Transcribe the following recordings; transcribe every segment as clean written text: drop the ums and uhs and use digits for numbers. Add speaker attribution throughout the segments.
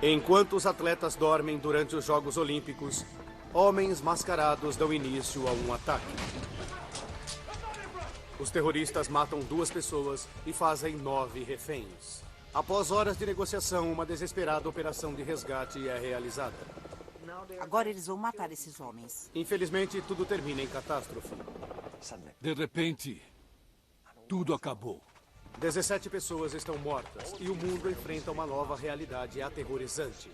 Speaker 1: Enquanto os atletas dormem durante os Jogos Olímpicos, homens mascarados dão início a um ataque. Os terroristas matam 2 pessoas e fazem 9 reféns. Após horas de negociação, uma desesperada operação de resgate é realizada.
Speaker 2: Agora eles vão matar esses homens.
Speaker 1: Infelizmente, tudo termina em catástrofe.
Speaker 3: De repente, tudo acabou.
Speaker 1: 17 pessoas estão mortas e o mundo enfrenta uma nova realidade aterrorizante.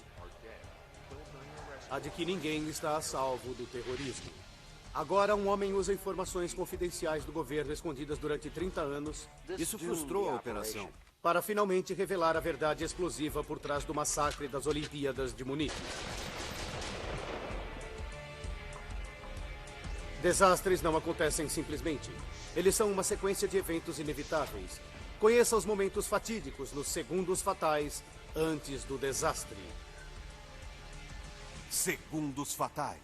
Speaker 1: A de que ninguém está a salvo do terrorismo. Agora, um homem usa informações confidenciais do governo escondidas durante 30 anos.
Speaker 4: Isso frustrou a operação.
Speaker 1: Para finalmente revelar a verdade explosiva por trás do massacre das Olimpíadas de Munique. Desastres não acontecem simplesmente. Eles são uma sequência de eventos inevitáveis. Conheça os momentos fatídicos nos segundos fatais antes do desastre.
Speaker 4: Segundos fatais.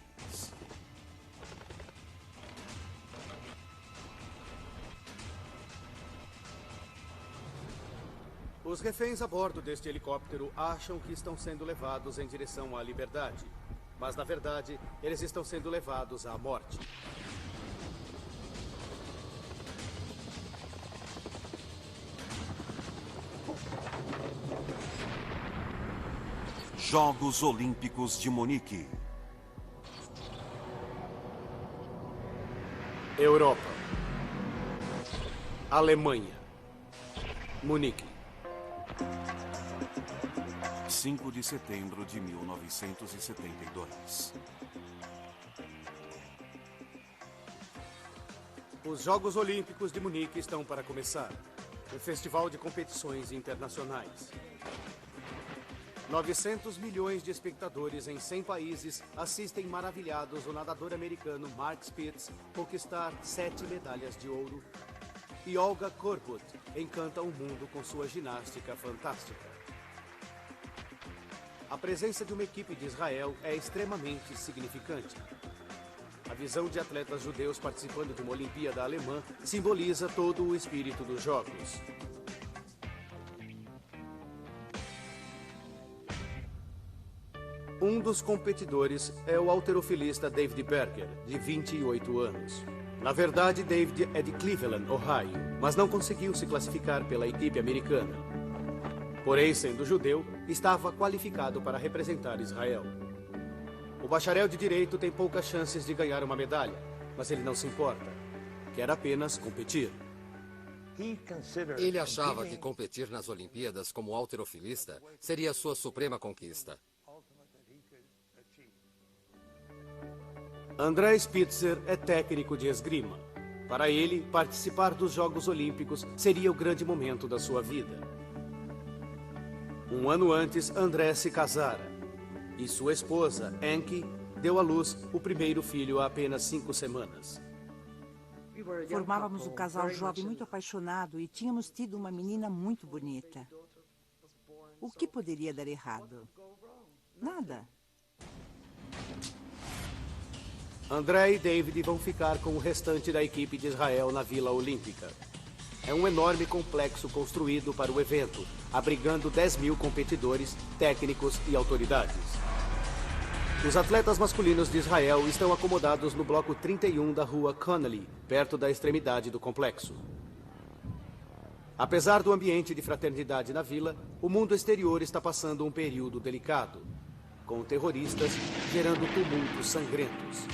Speaker 1: Os reféns a bordo deste helicóptero acham que estão sendo levados em direção à liberdade. Mas, na verdade, eles estão sendo levados à morte.
Speaker 4: Jogos Olímpicos de Munique.
Speaker 1: Europa. Alemanha. Munique.
Speaker 4: 5 de setembro de 1972.
Speaker 1: Os Jogos Olímpicos de Munique estão para começar. Um festival de competições internacionais. 900 milhões de espectadores em 100 países assistem maravilhados o nadador americano Mark Spitz conquistar 7 medalhas de ouro. E Olga Korbut encanta o mundo com sua ginástica fantástica. A presença de uma equipe de Israel é extremamente significante. A visão de atletas judeus participando de uma Olimpíada alemã simboliza todo o espírito dos Jogos. Um dos competidores é o halterofilista David Berger, de 28 anos. Na verdade, David é de Cleveland, Ohio, mas não conseguiu se classificar pela equipe americana. Porém, sendo judeu, estava qualificado para representar Israel. O bacharel de Direito tem poucas chances de ganhar uma medalha, mas ele não se importa. Quer apenas competir.
Speaker 5: Ele achava que competir nas Olimpíadas como halterofilista seria sua suprema conquista.
Speaker 1: André Spitzer é técnico de esgrima. Para ele, participar dos Jogos Olímpicos seria o grande momento da sua vida. Um ano antes, André se casara. E sua esposa, Anki, deu à luz o primeiro filho há apenas 5 semanas.
Speaker 2: Formávamos um casal jovem muito apaixonado e tínhamos tido uma menina muito bonita. O que poderia dar errado? Nada.
Speaker 1: André e David vão ficar com o restante da equipe de Israel na Vila Olímpica. É um enorme complexo construído para o evento, abrigando 10 mil competidores, técnicos e autoridades. Os atletas masculinos de Israel estão acomodados no bloco 31 da rua Connolly, perto da extremidade do complexo. Apesar do ambiente de fraternidade na vila, o mundo exterior está passando um período delicado, com terroristas gerando tumultos sangrentos.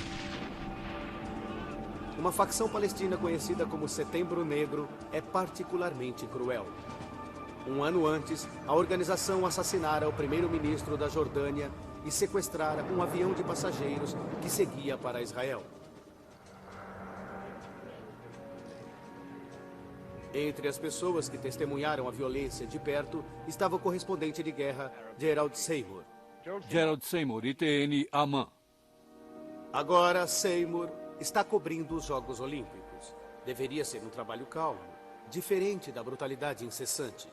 Speaker 1: Uma facção palestina conhecida como Setembro Negro é particularmente cruel. Um ano antes, a organização assassinara o primeiro-ministro da Jordânia e sequestrara um avião de passageiros que seguia para Israel. Entre as pessoas que testemunharam a violência de perto estava o correspondente de guerra, Gerald Seymour.
Speaker 3: Gerald Seymour, ITN Amman.
Speaker 1: Agora, Seymour está cobrindo os Jogos Olímpicos. Deveria ser um trabalho calmo, diferente da brutalidade incessante.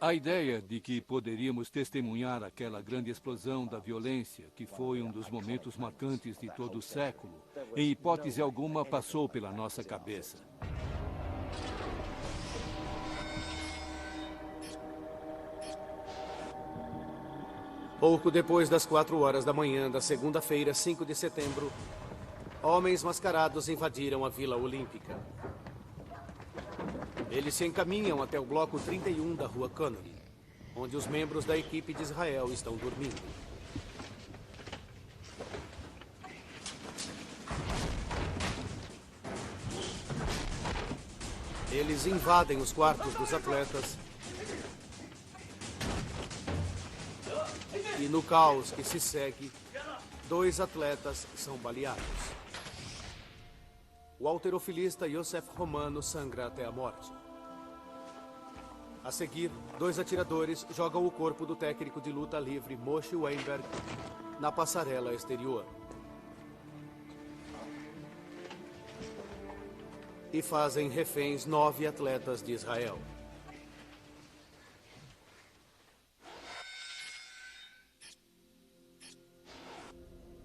Speaker 3: A ideia de que poderíamos testemunhar aquela grande explosão da violência, que foi um dos momentos marcantes de todo o século, em hipótese alguma passou pela nossa cabeça.
Speaker 1: Pouco depois das 4 horas da manhã da segunda-feira, 5 de setembro, homens mascarados invadiram a Vila Olímpica. Eles se encaminham até o bloco 31 da Rua Connery, onde os membros da equipe de Israel estão dormindo. Eles invadem os quartos dos atletas e, no caos que se segue, 2 atletas são baleados. O halterofilista Yosef Romano sangra até a morte. A seguir, 2 atiradores jogam o corpo do técnico de luta livre Moshe Weinberg na passarela exterior. E fazem reféns 9 atletas de Israel.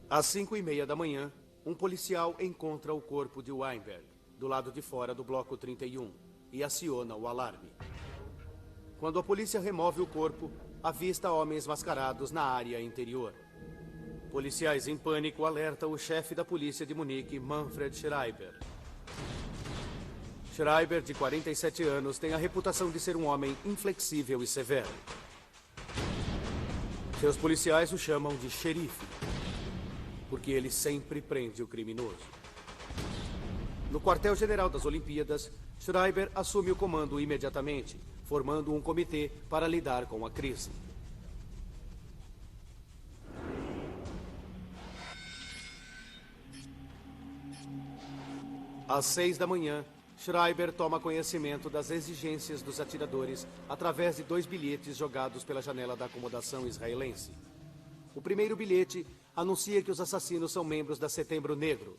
Speaker 1: Às 5:30 da manhã, um policial encontra o corpo de Weinberg do lado de fora do bloco 31 e aciona o alarme. Quando a polícia remove o corpo, avista homens mascarados na área interior. Policiais em pânico alertam o chefe da polícia de Munique, Manfred Schreiber. Schreiber, de 47 anos, tem a reputação de ser um homem inflexível e severo. Seus policiais o chamam de xerife, porque ele sempre prende o criminoso. No quartel-general das Olimpíadas, Schreiber assume o comando imediatamente, formando um comitê para lidar com a crise. Às 6 da manhã, Schreiber toma conhecimento das exigências dos atiradores através de 2 bilhetes jogados pela janela da acomodação israelense. O primeiro bilhete anuncia que os assassinos são membros da Setembro Negro.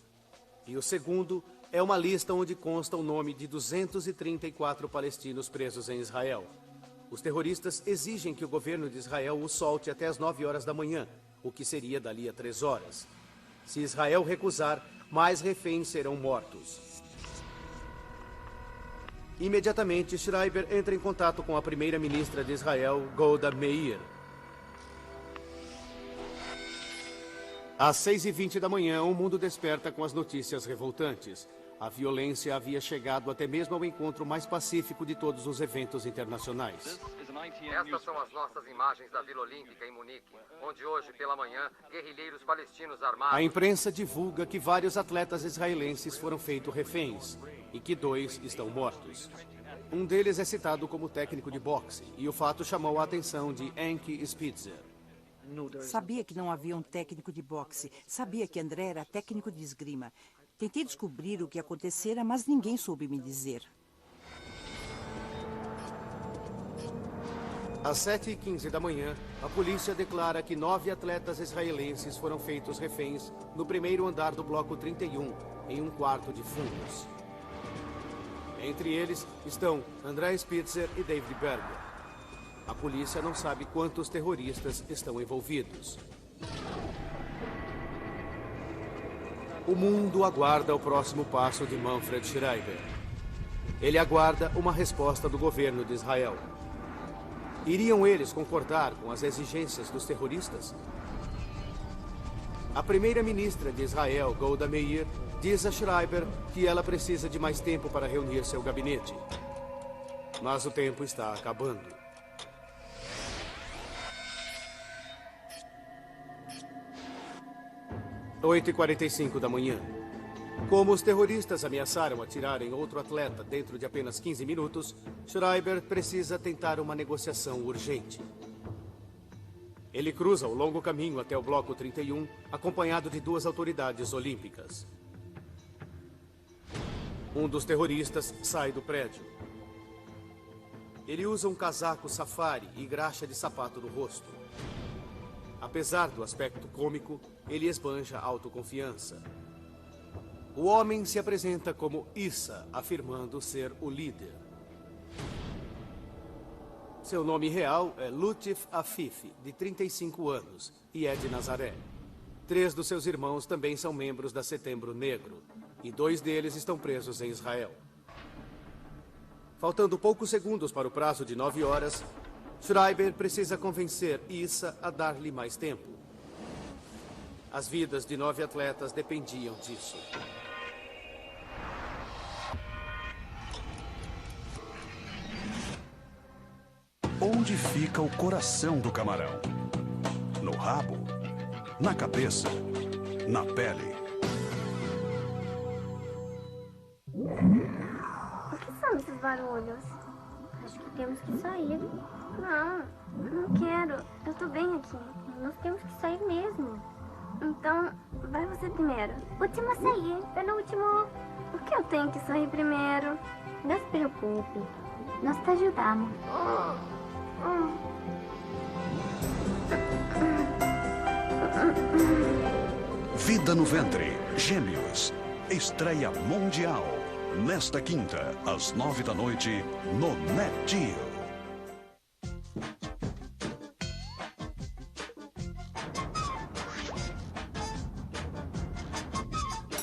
Speaker 1: E o segundo é uma lista onde consta o nome de 234 palestinos presos em Israel. Os terroristas exigem que o governo de Israel os solte até as 9 horas da manhã, o que seria dali a 3 horas. Se Israel recusar, mais reféns serão mortos. Imediatamente, Schreiber entra em contato com a primeira-ministra de Israel, Golda Meir. Às 6:20 da manhã, o mundo desperta com as notícias revoltantes. A violência havia chegado até mesmo ao encontro mais pacífico de todos os eventos internacionais.
Speaker 5: Estas são as nossas imagens da Vila Olímpica em Munique, onde hoje pela manhã, guerrilheiros palestinos armados...
Speaker 1: A imprensa divulga que vários atletas israelenses foram feitos reféns e que 2 estão mortos. Um deles é citado como técnico de boxe e o fato chamou a atenção de Enki Spitzer.
Speaker 2: Sabia que não havia um técnico de boxe. Sabia que André era técnico de esgrima. Tentei descobrir o que acontecera, mas ninguém soube me dizer.
Speaker 1: Às 7:15 da manhã, a polícia declara que 9 atletas israelenses foram feitos reféns no primeiro andar do bloco 31, em um quarto de fundos. Entre eles estão André Spitzer e David Berger. A polícia não sabe quantos terroristas estão envolvidos. O mundo aguarda o próximo passo de Manfred Schreiber. Ele aguarda uma resposta do governo de Israel. Iriam eles concordar com as exigências dos terroristas? A primeira-ministra de Israel, Golda Meir, diz a Schreiber que ela precisa de mais tempo para reunir seu gabinete. Mas o tempo está acabando. 8:45 da manhã. Como os terroristas ameaçaram atirar em outro atleta dentro de apenas 15 minutos, Schreiber precisa tentar uma negociação urgente. Ele cruza o longo caminho até o bloco 31, acompanhado de 2 autoridades olímpicas. Um dos terroristas sai do prédio. Ele usa um casaco safari e graxa de sapato no rosto. Apesar do aspecto cômico, ele esbanja autoconfiança. O homem se apresenta como Issa, afirmando ser o líder. Seu nome real é Lutif Afif, de 35 anos, e é de Nazaré. 3 dos seus irmãos também são membros da Setembro Negro, e 2 deles estão presos em Israel. Faltando poucos segundos para o prazo de 9 horas, Schreiber precisa convencer Issa a dar-lhe mais tempo. As vidas de 9 atletas dependiam disso.
Speaker 6: Onde fica o coração do camarão? No rabo? Na cabeça? Na pele?
Speaker 7: O que são esses barulhos? Acho que temos que sair. Não quero. Eu tô bem aqui. Nós temos que sair mesmo. Então, vai você primeiro. Último a sair. Penúltimo. Por que eu tenho que sair primeiro? Não se preocupe. Nós te ajudamos.
Speaker 6: Vida no Ventre, Gêmeos. Estreia mundial. Nesta quinta, às 9 da noite, no Net Geo.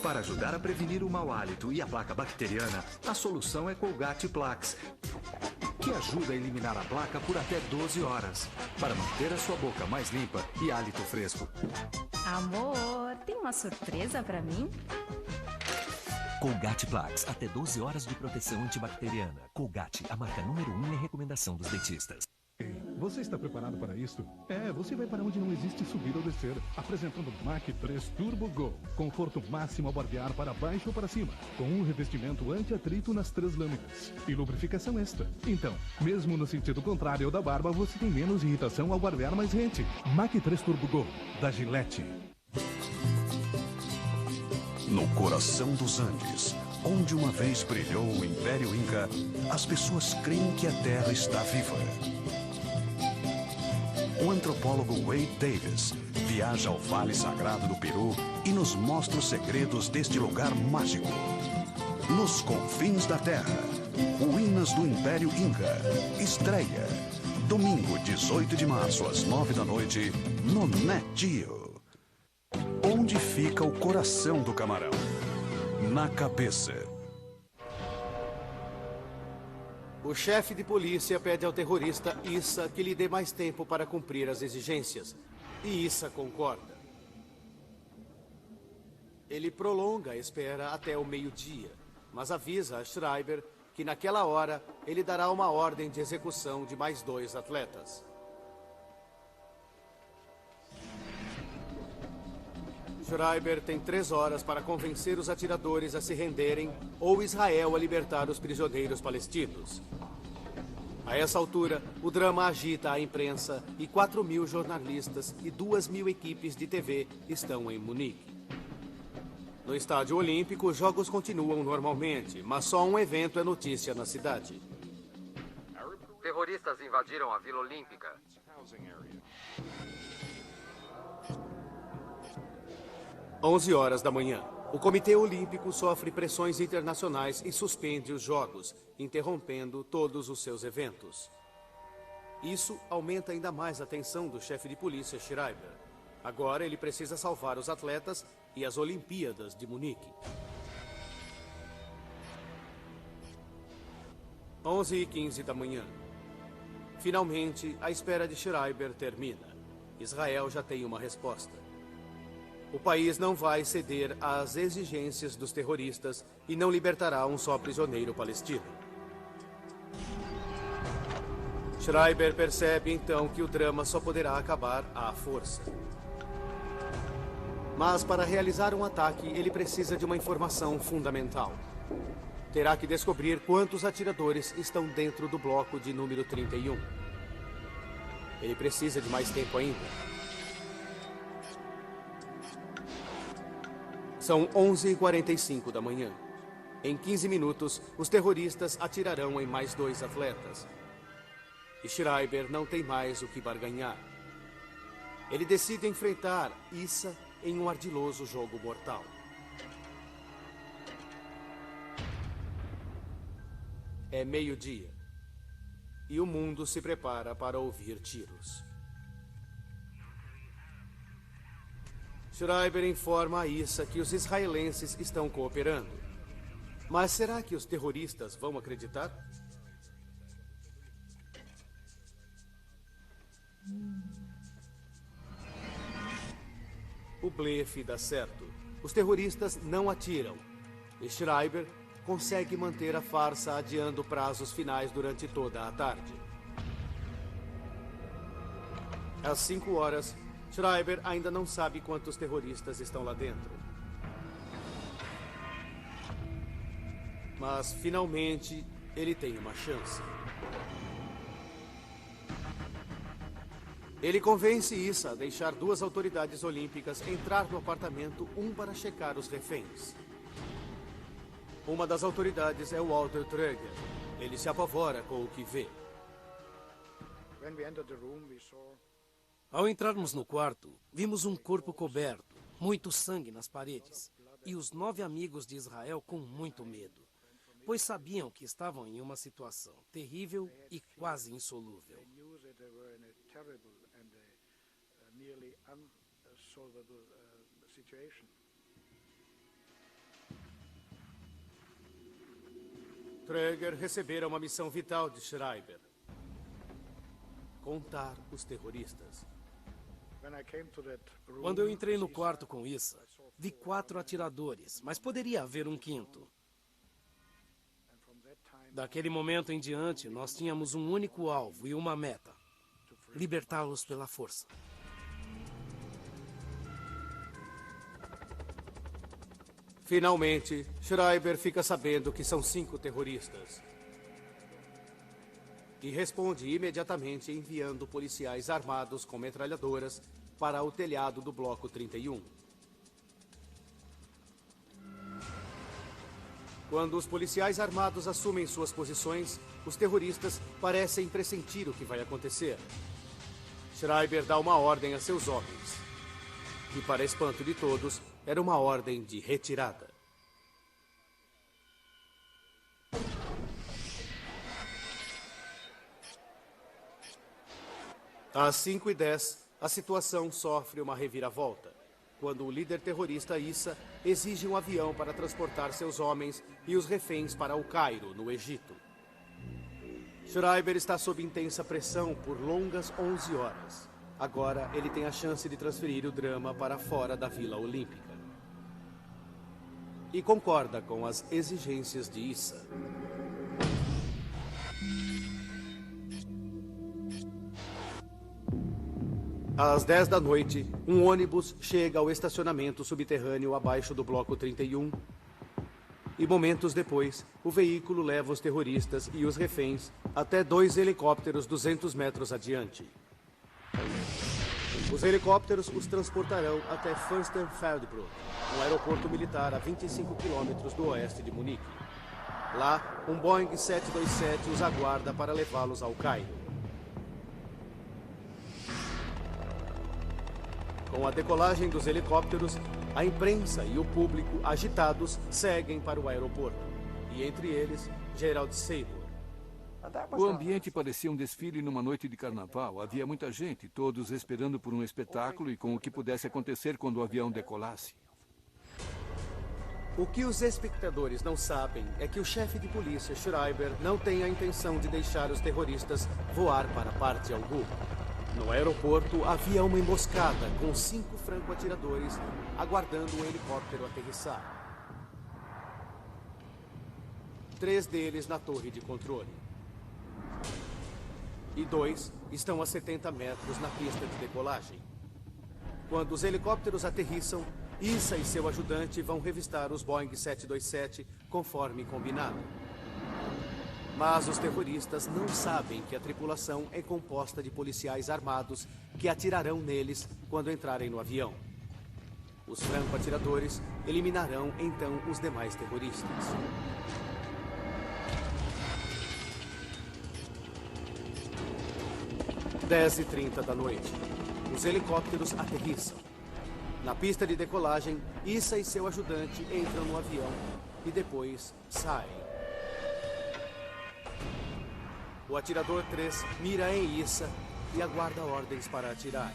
Speaker 8: Para ajudar a prevenir o mau hálito e a placa bacteriana, a solução é Colgate Plax, que ajuda a eliminar a placa por até 12 horas, para manter a sua boca mais limpa e hálito fresco.
Speaker 9: Amor, tem uma surpresa pra mim?
Speaker 10: Colgate Plax, até 12 horas de proteção antibacteriana. Colgate, a marca número 1 e a recomendação dos dentistas.
Speaker 11: Você está preparado para isto? Você vai para onde não existe subir ou descer, apresentando o Mach 3 Turbo Go. Conforto máximo ao barbear para baixo ou para cima, com um revestimento anti-atrito nas 3 lâminas e lubrificação extra. Então, mesmo no sentido contrário ao da barba, você tem menos irritação ao barbear mais rente. Mach 3 Turbo Go, da Gillette.
Speaker 6: No coração dos Andes, onde uma vez brilhou o Império Inca, as pessoas creem que a Terra está viva. O antropólogo Wade Davis viaja ao Vale Sagrado do Peru e nos mostra os segredos deste lugar mágico. Nos confins da Terra, ruínas do Império Inca. Estreia, domingo 18 de março, às 9 da noite, no Net Geo. Onde fica o coração do camarão? Na cabeça.
Speaker 1: O chefe de polícia pede ao terrorista Issa que lhe dê mais tempo para cumprir as exigências. E Issa concorda. Ele prolonga a espera até o meio-dia, mas avisa a Schreiber que naquela hora ele dará uma ordem de execução de mais 2 atletas. Schreiber tem 3 horas para convencer os atiradores a se renderem ou Israel a libertar os prisioneiros palestinos. A essa altura, o drama agita a imprensa e 4.000 jornalistas e 2.000 equipes de TV estão em Munique. No Estádio Olímpico, os jogos continuam normalmente, mas só um evento é notícia na cidade.
Speaker 5: Terroristas invadiram a Vila Olímpica.
Speaker 1: 11 horas da manhã. O Comitê Olímpico sofre pressões internacionais e suspende os Jogos, interrompendo todos os seus eventos. Isso aumenta ainda mais a tensão do chefe de polícia Schreiber. Agora ele precisa salvar os atletas e as Olimpíadas de Munique. 11h15 da manhã. Finalmente, a espera de Schreiber termina. Israel já tem uma resposta. O país não vai ceder às exigências dos terroristas e não libertará um só prisioneiro palestino. Schreiber percebe então que o drama só poderá acabar à força. Mas para realizar um ataque, ele precisa de uma informação fundamental. Terá que descobrir quantos atiradores estão dentro do bloco de número 31. Ele precisa de mais tempo ainda. São 11h45 da manhã. Em 15 minutos, os terroristas atirarão em mais 2 atletas. E Schreiber não tem mais o que barganhar. Ele decide enfrentar Issa em um ardiloso jogo mortal. É meio-dia. E o mundo se prepara para ouvir tiros. Schreiber informa a Issa que os israelenses estão cooperando. Mas será que os terroristas vão acreditar? blefe dá certo. Os terroristas não atiram. E Schreiber consegue manter a farsa adiando prazos finais durante toda a tarde. Às 5 horas, Schreiber ainda não sabe quantos terroristas estão lá dentro. Mas, finalmente, ele tem uma chance. Ele convence Issa a deixar 2 autoridades olímpicas entrar no apartamento, um para checar os reféns. Uma das autoridades é Walter Treger. Ele se apavora com o que vê.
Speaker 12: Ao entrarmos no quarto, vimos um corpo coberto, muito sangue nas paredes, e os 9 amigos de Israel com muito medo, pois sabiam que estavam em uma situação terrível e quase insolúvel.
Speaker 1: Treger recebera uma missão vital de Schreiber: contar os terroristas.
Speaker 12: Quando eu entrei no quarto com Issa, vi 4 atiradores, mas poderia haver um 5º. Daquele momento em diante, nós tínhamos um único alvo e uma meta: libertá-los pela força.
Speaker 1: Finalmente, Schreiber fica sabendo que são 5 terroristas. E responde imediatamente enviando policiais armados com metralhadoras para o telhado do Bloco 31. Quando os policiais armados assumem suas posições, os terroristas parecem pressentir o que vai acontecer. Schreiber dá uma ordem a seus homens. E, para espanto de todos, era uma ordem de retirada. Às 5h10, a situação sofre uma reviravolta, quando o líder terrorista Issa exige um avião para transportar seus homens e os reféns para o Cairo, no Egito. Schreiber está sob intensa pressão por longas 11 horas. Agora, ele tem a chance de transferir o drama para fora da Vila Olímpica. E concorda com as exigências de Issa. Às 10 da noite, um ônibus chega ao estacionamento subterrâneo abaixo do Bloco 31. E momentos depois, o veículo leva os terroristas e os reféns até 2 helicópteros 200 metros adiante. Os helicópteros os transportarão até Fürstenfeldbruck, um aeroporto militar a 25 quilômetros do oeste de Munique. Lá, um Boeing 727 os aguarda para levá-los ao Cairo. Com a decolagem dos helicópteros, a imprensa e o público, agitados, seguem para o aeroporto. E entre eles, Gerald Seymour.
Speaker 3: O ambiente parecia um desfile numa noite de carnaval. Havia muita gente, todos esperando por um espetáculo e com o que pudesse acontecer quando o avião decolasse.
Speaker 1: O que os espectadores não sabem é que o chefe de polícia, Schreiber, não tem a intenção de deixar os terroristas voar para parte alguma. No aeroporto, havia uma emboscada com 5 franco-atiradores aguardando um helicóptero aterrissar. 3 deles na torre de controle. E 2 estão a 70 metros na pista de decolagem. Quando os helicópteros aterrissam, Issa e seu ajudante vão revistar os Boeing 727 conforme combinado. Mas os terroristas não sabem que a tripulação é composta de policiais armados que atirarão neles quando entrarem no avião. Os franco-atiradores eliminarão então os demais terroristas. 10h30 da noite. Os helicópteros aterrissam. Na pista de decolagem, Issa e seu ajudante entram no avião e depois saem. O atirador 3 mira em Issa e aguarda ordens para atirar.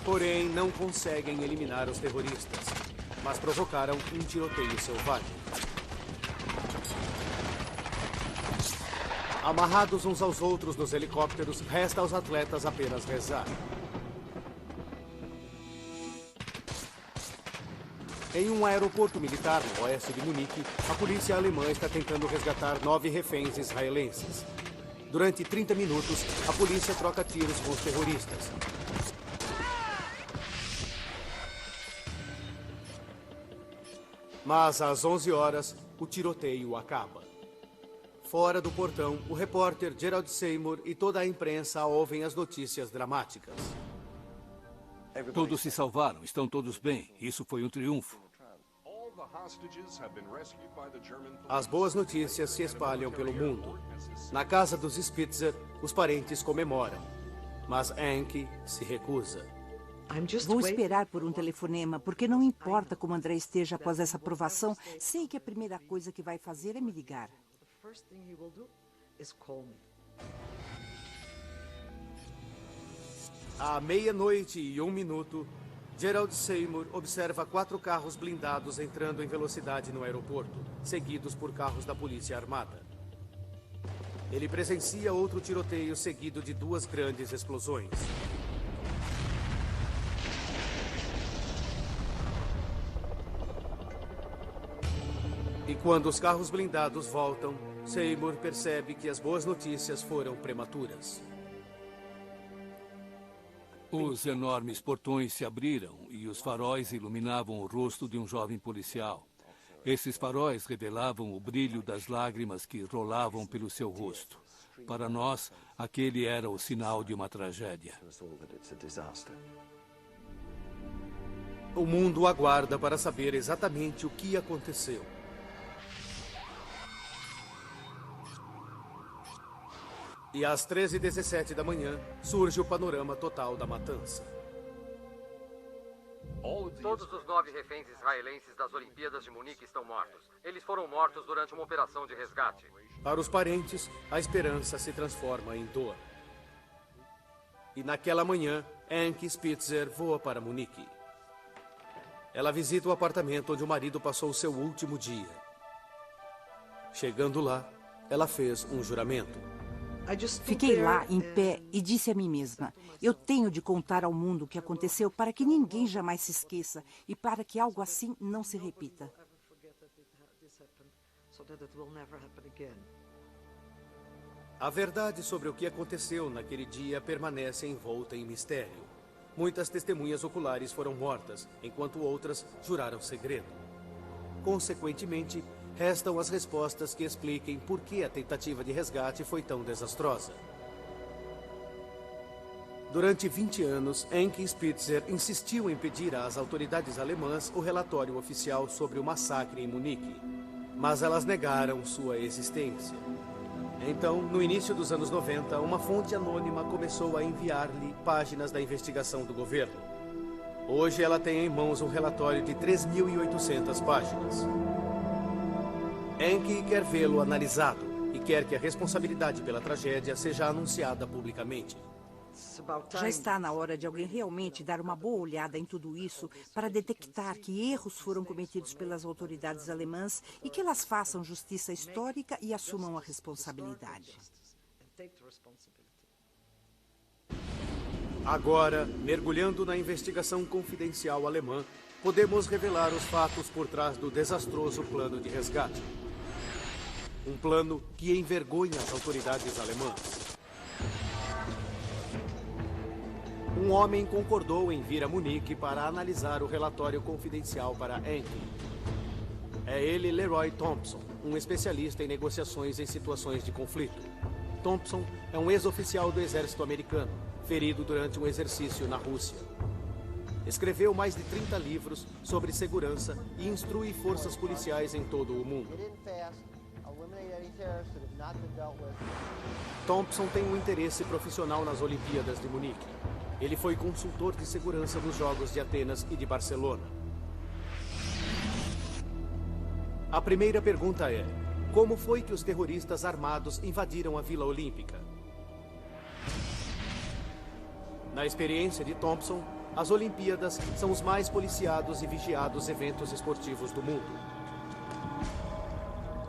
Speaker 1: Porém, não conseguem eliminar os terroristas, mas provocaram um tiroteio selvagem. Amarrados uns aos outros nos helicópteros, resta aos atletas apenas rezar. Em um aeroporto militar no oeste de Munique, a polícia alemã está tentando resgatar 9 reféns israelenses. Durante 30 minutos, a polícia troca tiros com os terroristas. Mas às 11 horas, o tiroteio acaba. Fora do portão, o repórter Gerald Seymour e toda a imprensa ouvem as notícias dramáticas.
Speaker 3: Todos se salvaram, estão todos bem. Isso foi um triunfo.
Speaker 1: As boas notícias se espalham pelo mundo. Na casa dos Spitzer, os parentes comemoram. Mas Anki se recusa.
Speaker 2: Vou esperar por um telefonema, porque não importa como André esteja após essa aprovação, sei que a primeira coisa que vai fazer é me ligar.
Speaker 1: À 00:01, Gerald Seymour observa 4 carros blindados entrando em velocidade no aeroporto, seguidos por carros da polícia armada. Ele presencia outro tiroteio seguido de 2 grandes explosões. E quando os carros blindados voltam, Seymour percebe que as boas notícias foram prematuras.
Speaker 3: Os enormes portões se abriram e os faróis iluminavam o rosto de um jovem policial. Esses faróis revelavam o brilho das lágrimas que rolavam pelo seu rosto. Para nós, aquele era o sinal de uma tragédia.
Speaker 1: O mundo aguarda para saber exatamente o que aconteceu. E às 13h17 da manhã, surge o panorama total da matança.
Speaker 5: Todos os 9 reféns israelenses das Olimpíadas de Munique estão mortos. Eles foram mortos durante uma operação de resgate.
Speaker 1: Para os parentes, a esperança se transforma em dor. E naquela manhã, Anki Spitzer voa para Munique. Ela visita o apartamento onde o marido passou seu último dia. Chegando lá, ela fez um juramento.
Speaker 2: Fiquei lá, em pé, e disse a mim mesma, eu tenho de contar ao mundo o que aconteceu para que ninguém jamais se esqueça e para que algo assim não se repita.
Speaker 1: A verdade sobre o que aconteceu naquele dia permanece envolta em mistério. Muitas testemunhas oculares foram mortas, enquanto outras juraram segredo. Consequentemente, restam as respostas que expliquem por que a tentativa de resgate foi tão desastrosa. Durante 20 anos, Anki Spitzer insistiu em pedir às autoridades alemãs o relatório oficial sobre o massacre em Munique, mas elas negaram sua existência. Então, no início dos anos 90, uma fonte anônima começou a enviar-lhe páginas da investigação do governo. Hoje ela tem em mãos um relatório de 3.800 páginas. Anki quer vê-lo analisado e quer que a responsabilidade pela tragédia seja anunciada publicamente.
Speaker 2: Já está na hora de alguém realmente dar uma boa olhada em tudo isso para detectar que erros foram cometidos pelas autoridades alemãs e que elas façam justiça histórica e assumam a responsabilidade.
Speaker 1: Agora, mergulhando na investigação confidencial alemã, podemos revelar os fatos por trás do desastroso plano de resgate. Um plano que envergonha as autoridades alemãs. Um homem concordou em vir a Munique para analisar o relatório confidencial para Anki. É ele, Leroy Thompson, um especialista em negociações em situações de conflito. Thompson é um ex-oficial do exército americano, ferido durante um exercício na Rússia. Escreveu mais de 30 livros sobre segurança e instrui forças policiais em todo o mundo. Thompson tem um interesse profissional nas Olimpíadas de Munique. Ele foi consultor de segurança nos Jogos de Atenas e de Barcelona. A primeira pergunta é: como foi que os terroristas armados invadiram a Vila Olímpica? Na experiência de Thompson, as Olimpíadas são os mais policiados e vigiados eventos esportivos do mundo.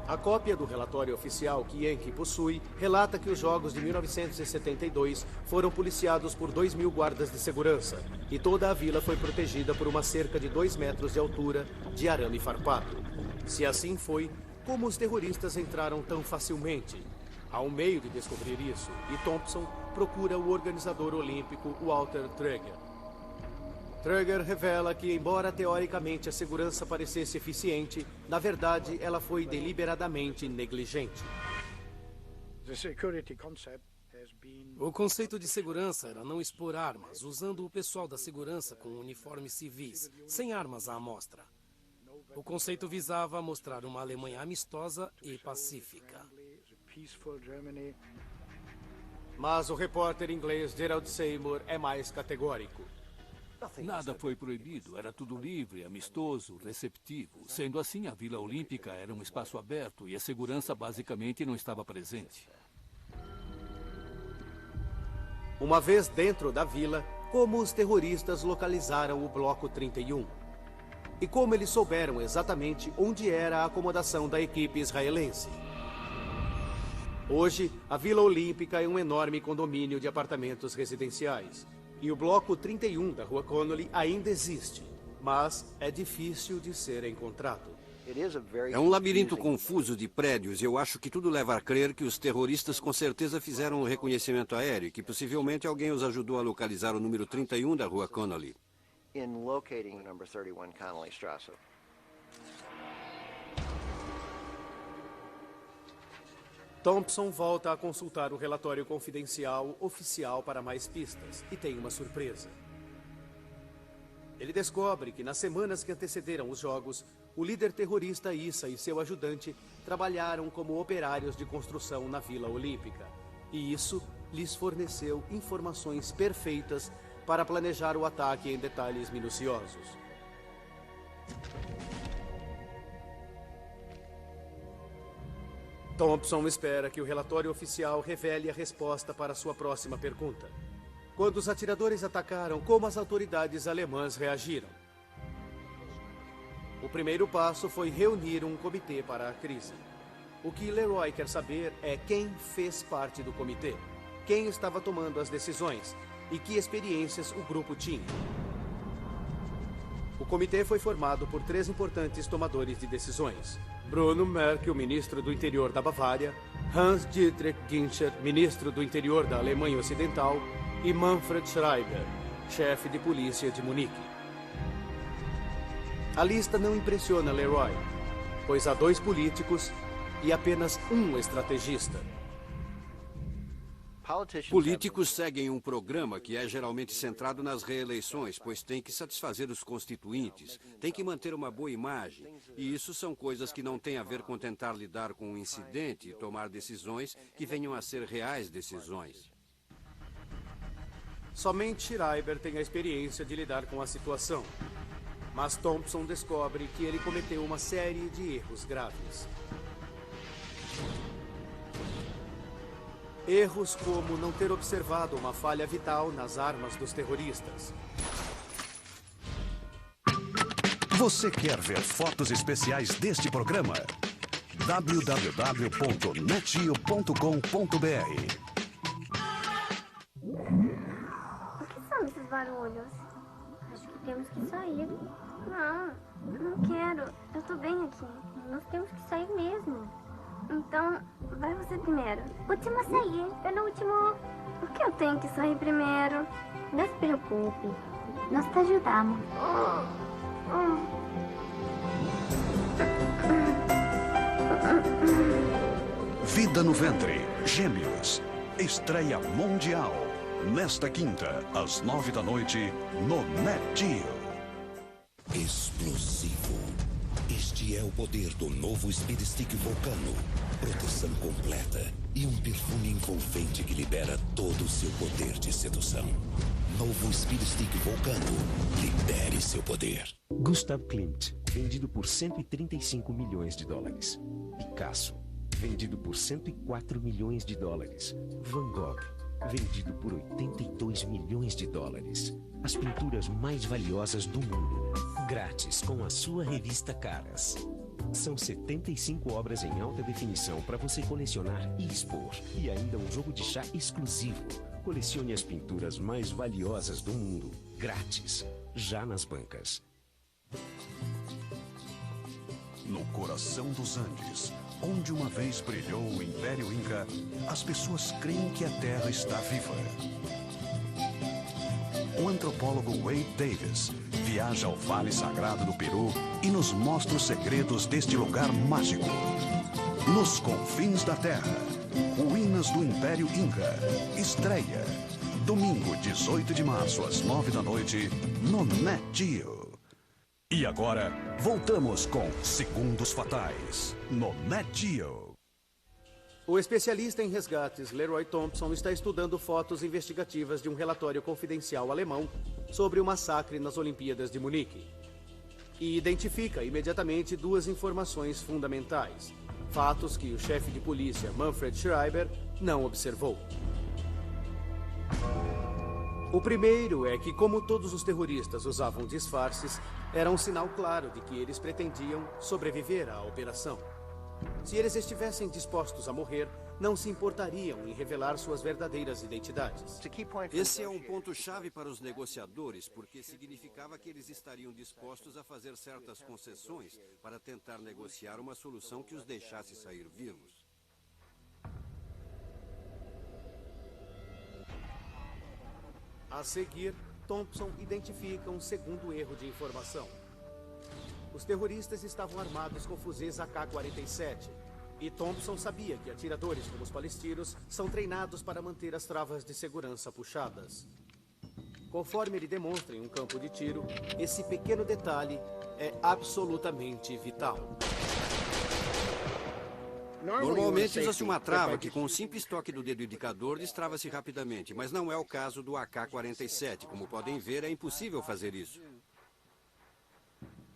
Speaker 1: A cópia do relatório oficial que Yankee possui relata que os Jogos de 1972 foram policiados por 2.000 guardas de segurança e toda a vila foi protegida por uma cerca de 2 metros de altura de arame farpado. Se assim foi, como os terroristas entraram tão facilmente? Há um meio de descobrir isso e Thompson procura o organizador olímpico Walter Treger. Treger revela que, embora teoricamente a segurança parecesse eficiente, na verdade ela foi deliberadamente negligente.
Speaker 12: O conceito de segurança era não expor armas, usando o pessoal da segurança com uniformes civis, sem armas à amostra. O conceito visava mostrar uma Alemanha amistosa e pacífica.
Speaker 1: Mas o repórter inglês Gerald Seymour é mais categórico.
Speaker 3: Nada foi proibido, era tudo livre, amistoso, receptivo. Sendo assim, a Vila Olímpica era um espaço aberto e a segurança basicamente não estava presente.
Speaker 1: Uma vez dentro da vila, como os terroristas localizaram o Bloco 31? E como eles souberam exatamente onde era a acomodação da equipe israelense? Hoje, a Vila Olímpica é um enorme condomínio de apartamentos residenciais. E o Bloco 31 da Rua Connolly ainda existe, mas é difícil de ser encontrado.
Speaker 13: É um labirinto confuso de prédios e eu acho que tudo leva a crer que os terroristas com certeza fizeram um reconhecimento aéreo e que possivelmente alguém os ajudou a localizar o número 31 da Rua Connolly.
Speaker 1: Thompson volta a consultar o relatório confidencial oficial para mais pistas e tem uma surpresa. Ele descobre que nas semanas que antecederam os jogos, o líder terrorista Issa e seu ajudante trabalharam como operários de construção na Vila Olímpica. E isso lhes forneceu informações perfeitas para planejar o ataque em detalhes minuciosos. Thompson espera que o relatório oficial revele a resposta para sua próxima pergunta. Quando os atiradores atacaram, como as autoridades alemãs reagiram? O primeiro passo foi reunir um comitê para a crise. O que Leroy quer saber é quem fez parte do comitê, quem estava tomando as decisões e que experiências o grupo tinha. O comitê foi formado por 3 importantes tomadores de decisões. Bruno Merkel, ministro do interior da Bavária, Hans-Dietrich Genscher, ministro do interior da Alemanha Ocidental, e Manfred Schreiber, chefe de polícia de Munique. A lista não impressiona Leroy, pois há 2 políticos e apenas um estrategista.
Speaker 13: Políticos seguem um programa que é geralmente centrado nas reeleições, pois tem que satisfazer os constituintes, tem que manter uma boa imagem. E isso são coisas que não têm a ver com tentar lidar com um incidente e tomar decisões que venham a ser reais decisões.
Speaker 1: Somente Schreiber tem a experiência de lidar com a situação. Mas Thompson descobre que ele cometeu uma série de erros graves. Erros como não ter observado uma falha vital nas armas dos terroristas.
Speaker 6: Você quer ver fotos especiais deste programa? www.netio.com.br.
Speaker 7: O que são esses barulhos? Acho que temos que sair. Não, não quero. Eu tô bem aqui. Nós temos que sair mesmo. Então, vai você primeiro. Último a sair. Penúltimo. Por que eu tenho que sair primeiro? Não se preocupe. Nós te ajudamos.
Speaker 6: Vida no Ventre, Gêmeos. Estreia mundial. Nesta quinta, às 9 da noite, no NetGeo.
Speaker 14: Explosivo. Este é o poder do novo Speed Stick Vulcano. Proteção completa e um perfume envolvente que libera todo o seu poder de sedução. Novo Speed Stick Vulcano. Libere seu poder.
Speaker 10: Gustav Klimt, vendido por 135 milhões de dólares. Picasso, vendido por 104 milhões de dólares. Van Gogh, vendido por 82 milhões de dólares. As pinturas mais valiosas do mundo. Grátis com a sua revista Caras. São 75 obras em alta definição para você colecionar e expor. E ainda um jogo de chá exclusivo. Colecione as pinturas mais valiosas do mundo. Grátis. Já nas bancas.
Speaker 6: No coração dos Andes, onde uma vez brilhou o Império Inca, as pessoas creem que a Terra está viva. O antropólogo Wade Davis viaja ao Vale Sagrado do Peru e nos mostra os segredos deste lugar mágico. Nos Confins da Terra, Ruínas do Império Inca. Estreia, domingo, 18 de março, às 9 da noite, no Nat Geo. E agora, voltamos com Segundos Fatais, no Nat Geo.
Speaker 1: O especialista em resgates Leroy Thompson está estudando fotos investigativas de um relatório confidencial alemão sobre o massacre nas Olimpíadas de Munique. E identifica imediatamente duas informações fundamentais. Fatos que o chefe de polícia Manfred Schreiber não observou. O primeiro é que, como todos os terroristas usavam disfarces, era um sinal claro de que eles pretendiam sobreviver à operação. Se eles estivessem dispostos a morrer, não se importariam em revelar suas verdadeiras identidades.
Speaker 13: Esse é um ponto-chave para os negociadores, porque significava que eles estariam dispostos a fazer certas concessões para tentar negociar uma solução que os deixasse sair vivos.
Speaker 1: A seguir, Thompson identifica um segundo erro de informação. Os terroristas estavam armados com fuzis AK-47, e Thompson sabia que atiradores como os palestinos são treinados para manter as travas de segurança puxadas. Conforme ele demonstra em um campo de tiro, esse pequeno detalhe é absolutamente vital.
Speaker 13: Normalmente usa-se uma trava que, com um simples toque do dedo indicador, destrava-se rapidamente, mas não é o caso do AK-47. Como podem ver, é impossível fazer isso.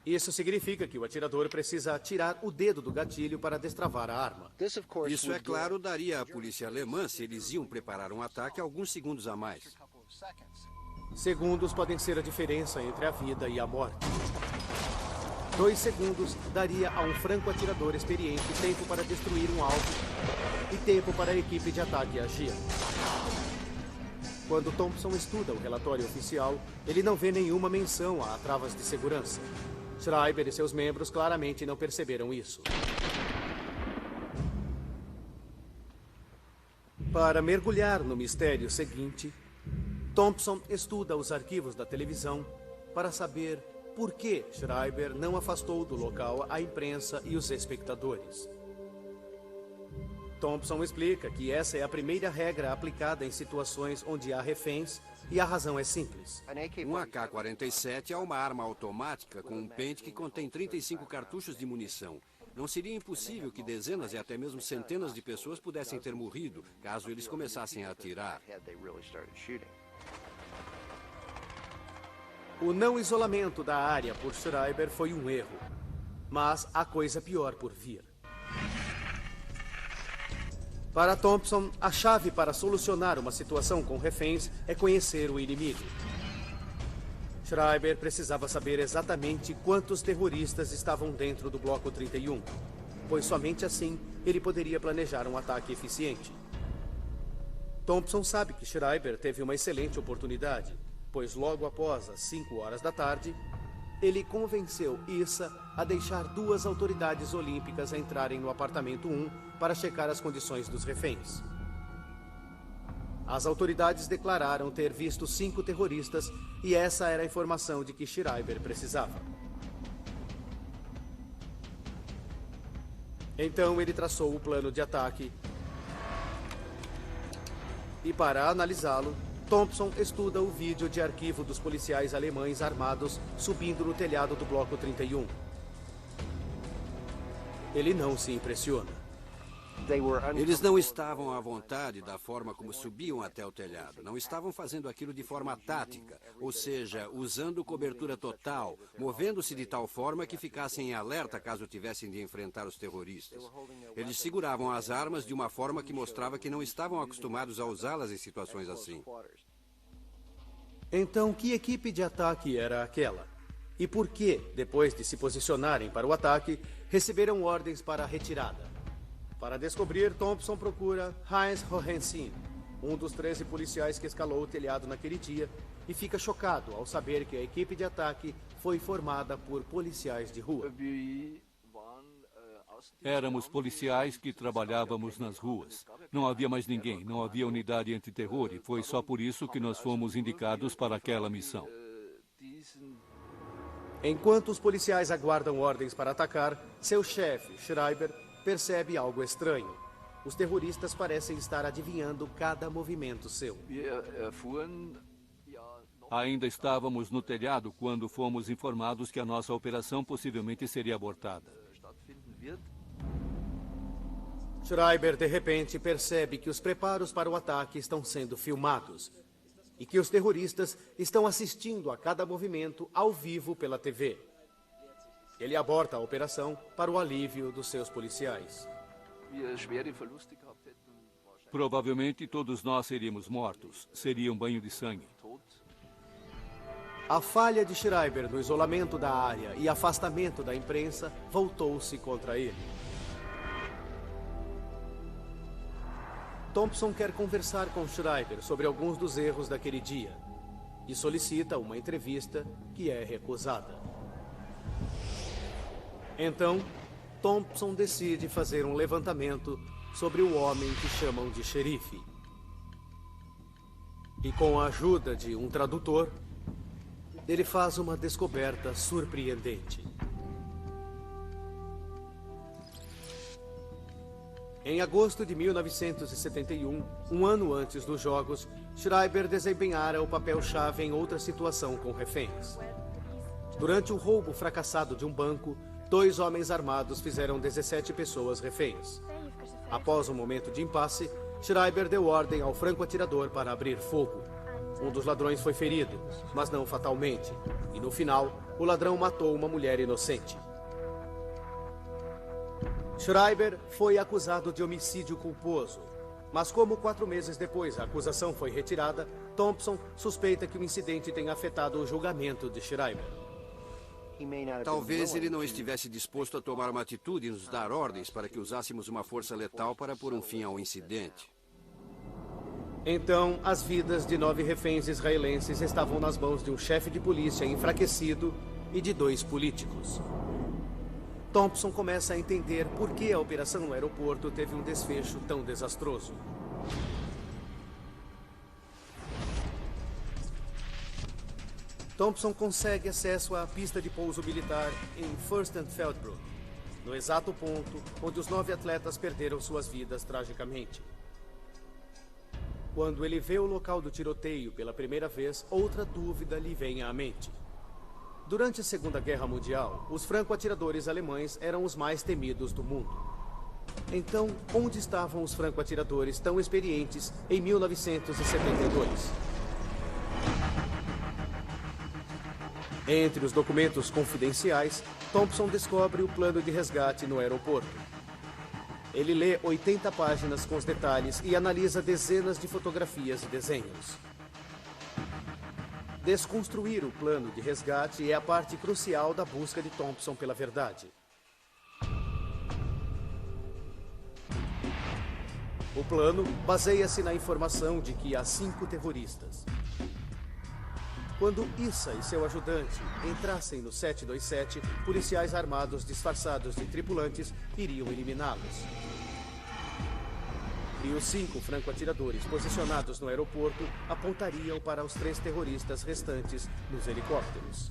Speaker 1: Isso significa que o atirador precisa tirar o dedo do gatilho para destravar a arma.
Speaker 13: Isso, é claro, daria à polícia alemã se eles iam preparar um ataque alguns segundos a mais.
Speaker 1: Segundos podem ser a diferença entre a vida e a morte. 2 segundos daria a um franco-atirador experiente tempo para destruir um alvo e tempo para a equipe de ataque agir. Quando Thompson estuda o relatório oficial, ele não vê nenhuma menção a travas de segurança. Schreiber e seus membros claramente não perceberam isso. Para mergulhar no mistério seguinte, Thompson estuda os arquivos da televisão para saber por que Schreiber não afastou do local a imprensa e os espectadores. Thompson explica que essa é a primeira regra aplicada em situações onde há reféns, e a razão é simples.
Speaker 13: Um AK-47 é uma arma automática com um pente que contém 35 cartuchos de munição. Não seria impossível que dezenas e até mesmo centenas de pessoas pudessem ter morrido caso eles começassem a atirar.
Speaker 1: O não isolamento da área por Schreiber foi um erro, mas há coisa pior por vir. Para Thompson, a chave para solucionar uma situação com reféns é conhecer o inimigo. Schreiber precisava saber exatamente quantos terroristas estavam dentro do Bloco 31, pois somente assim ele poderia planejar um ataque eficiente. Thompson sabe que Schreiber teve uma excelente oportunidade, pois logo após as 5 horas da tarde, ele convenceu Issa a deixar 2 autoridades olímpicas entrarem no apartamento 1 para checar as condições dos reféns. As autoridades declararam ter visto 5 terroristas e essa era a informação de que Schreiber precisava. Então ele traçou o plano de ataque e, para analisá-lo, Thompson estuda o vídeo de arquivo dos policiais alemães armados subindo no telhado do Bloco 31. Ele não se impressiona.
Speaker 13: Eles não estavam à vontade da forma como subiam até o telhado. Não estavam fazendo aquilo de forma tática, ou seja, usando cobertura total, movendo-se de tal forma que ficassem em alerta caso tivessem de enfrentar os terroristas. Eles seguravam as armas de uma forma que mostrava que não estavam acostumados a usá-las em situações assim.
Speaker 1: Então, que equipe de ataque era aquela? e por que, depois de se posicionarem para o ataque, receberam ordens para a retirada. Para descobrir, Thompson procura Heinz Hohensin, um dos 13 policiais que escalou o telhado naquele dia, e fica chocado ao saber que a equipe de ataque foi formada por policiais de rua.
Speaker 3: Éramos policiais que trabalhávamos nas ruas. Não havia mais ninguém, não havia unidade antiterror, e foi só por isso que nós fomos indicados para aquela missão.
Speaker 1: Enquanto os policiais aguardam ordens para atacar, seu chefe, Schreiber, percebe algo estranho. Os terroristas parecem estar adivinhando cada movimento seu.
Speaker 3: Ainda estávamos no telhado quando fomos informados que a nossa operação possivelmente seria abortada.
Speaker 1: Schreiber, de repente, percebe que os preparos para o ataque estão sendo filmados e que os terroristas estão assistindo a cada movimento ao vivo pela TV. Ele aborta a operação para o alívio dos seus policiais.
Speaker 3: Provavelmente todos nós seríamos mortos. Seria um banho de sangue.
Speaker 1: A falha de Schreiber no isolamento da área e afastamento da imprensa voltou-se contra ele. Thompson quer conversar com Schreiber sobre alguns dos erros daquele dia e solicita uma entrevista que é recusada. Então, Thompson decide fazer um levantamento sobre o homem que chamam de xerife. E com a ajuda de um tradutor, ele faz uma descoberta surpreendente. Em agosto de 1971, um ano antes dos Jogos, Schreiber desempenhara o papel-chave em outra situação com reféns. Durante o roubo fracassado de um banco, 2 homens armados fizeram 17 pessoas reféns. Após um momento de impasse, Schreiber deu ordem ao franco-atirador para abrir fogo. Um dos ladrões foi ferido, mas não fatalmente. E no final, o ladrão matou uma mulher inocente. Schreiber foi acusado de homicídio culposo. Mas como 4 meses depois a acusação foi retirada, Thompson suspeita que o incidente tenha afetado o julgamento de Schreiber.
Speaker 13: Talvez ele não estivesse disposto a tomar uma atitude e nos dar ordens para que usássemos uma força letal para pôr um fim ao incidente.
Speaker 1: Então, as vidas de 9 reféns israelenses estavam nas mãos de um chefe de polícia enfraquecido e de 2 políticos. Thompson começa a entender por que a operação no aeroporto teve um desfecho tão desastroso. Thompson consegue acesso à pista de pouso militar em Fürstenfeldbruck, no exato ponto onde os 9 atletas perderam suas vidas tragicamente. Quando ele vê o local do tiroteio pela primeira vez, outra dúvida lhe vem à mente. Durante a Segunda Guerra Mundial, os franco-atiradores alemães eram os mais temidos do mundo. Então, onde estavam os franco-atiradores tão experientes em 1972? Entre os documentos confidenciais, Thompson descobre o plano de resgate no aeroporto. Ele lê 80 páginas com os detalhes e analisa dezenas de fotografias e desenhos. Desconstruir o plano de resgate é a parte crucial da busca de Thompson pela verdade. O plano baseia-se na informação de que há 5 terroristas. Quando Issa e seu ajudante entrassem no 727, policiais armados disfarçados de tripulantes iriam eliminá-los. E os 5 franco-atiradores posicionados no aeroporto apontariam para os 3 terroristas restantes nos helicópteros.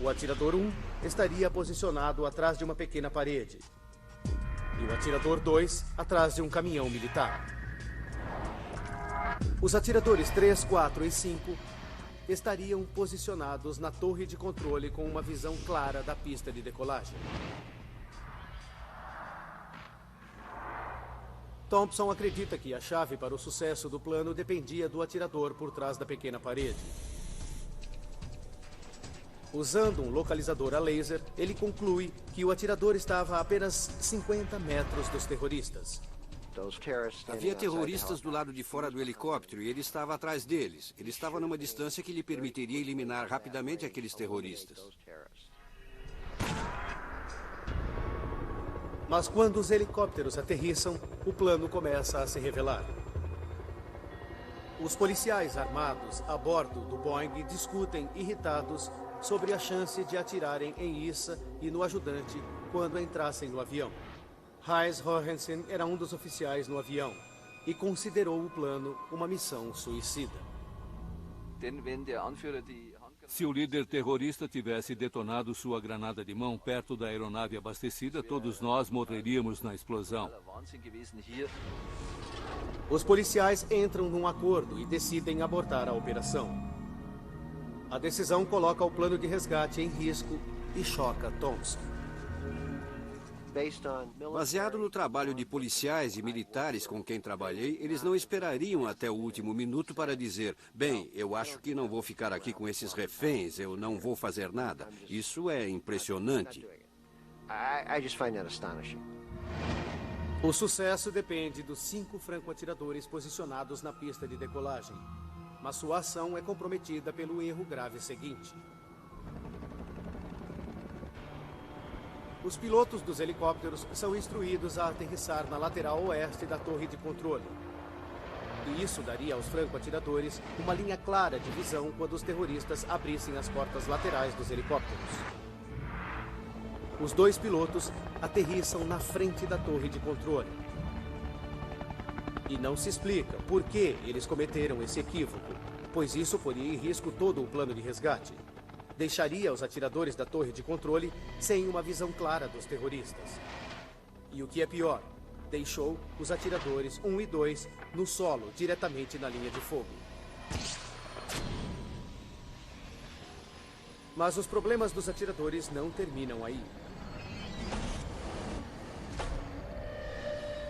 Speaker 1: O atirador 1 estaria posicionado atrás de uma pequena parede. E o atirador 2 atrás de um caminhão militar. Os atiradores 3, 4 e 5 estariam posicionados na torre de controle com uma visão clara da pista de decolagem. Thompson acredita que a chave para o sucesso do plano dependia do atirador por trás da pequena parede. Usando um localizador a laser, ele conclui que o atirador estava a apenas 50 metros dos terroristas.
Speaker 13: Havia terroristas do lado de fora do helicóptero e ele estava atrás deles. Ele estava numa distância que lhe permitiria eliminar rapidamente aqueles terroristas.
Speaker 1: Mas quando os helicópteros aterrissam, o plano começa a se revelar. Os policiais armados a bordo do Boeing discutem, irritados, sobre a chance de atirarem em Issa e no ajudante quando entrassem no avião. Heinz Hohensen era um dos oficiais no avião e considerou o plano uma missão suicida.
Speaker 3: Se o líder terrorista tivesse detonado sua granada de mão perto da aeronave abastecida, todos nós morreríamos na explosão.
Speaker 1: Os policiais entram num acordo e decidem abortar a operação. A decisão coloca o plano de resgate em risco e choca Thompson.
Speaker 13: Baseado no trabalho de policiais e militares com quem trabalhei, eles não esperariam até o último minuto para dizer: bem, eu acho que não vou ficar aqui com esses reféns, eu não vou fazer nada. Isso é impressionante.
Speaker 1: O sucesso depende dos 5 franco-atiradores posicionados na pista de decolagem, mas sua ação é comprometida pelo erro grave seguinte. Os pilotos dos helicópteros são instruídos a aterrissar na lateral oeste da torre de controle. E isso daria aos franco-atiradores uma linha clara de visão quando os terroristas abrissem as portas laterais dos helicópteros. Os 2 pilotos aterrissam na frente da torre de controle. E não se explica por que eles cometeram esse equívoco, pois isso poria em risco todo o plano de resgate. Deixaria os atiradores da torre de controle sem uma visão clara dos terroristas. E o que é pior, deixou os atiradores 1 e 2 no solo, diretamente na linha de fogo. Mas os problemas dos atiradores não terminam aí.